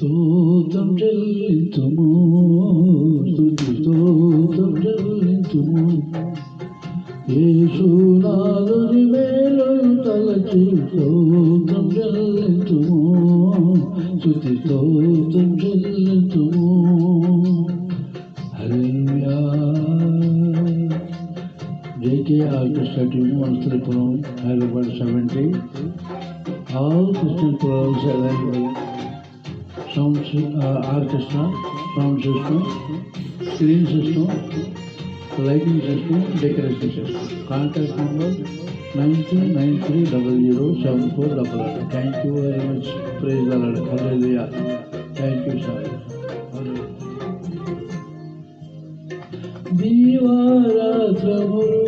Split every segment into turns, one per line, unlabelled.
స్తోత్రం చెల్లించుము, స్తుతి స్తోత్రం చెల్లించుము. యేసునాథుని మేలును తలచి స్తోత్రం చెల్లించుము, స్తుతి స్తోత్రం చెల్లించుము. హల్లెలూయా. JK Orchestra Team, Manstrepuram, Hyderabad 70. All Christian programs available. Sound orchestra, sound system, screen system, lighting system, decoration system. Contact number 9393007488. Thank you very much. Praise the Lord. Hallelujah. Thank you, sir. దీవారాత్రములు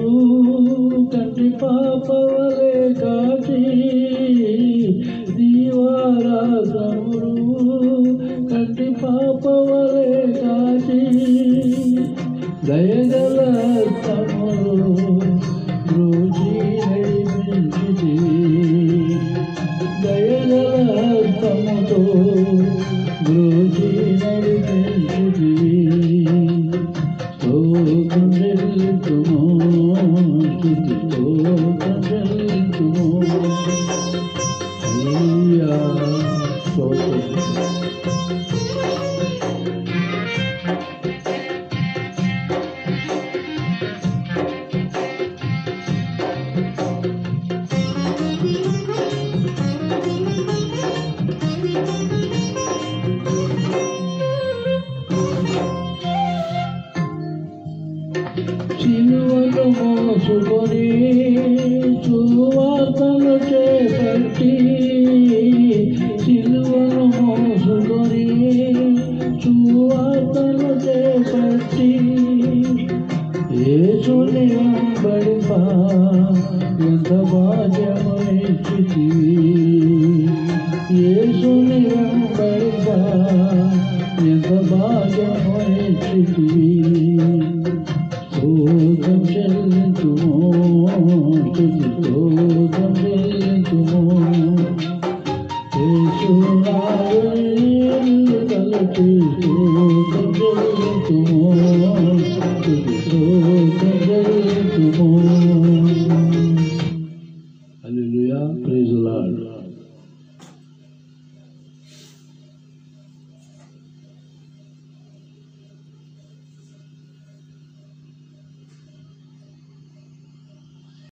కంటి పాపవలే కాచి, దీవారాత్రములు కంటి పాపవలే కాచి, దయగల తములు Rosie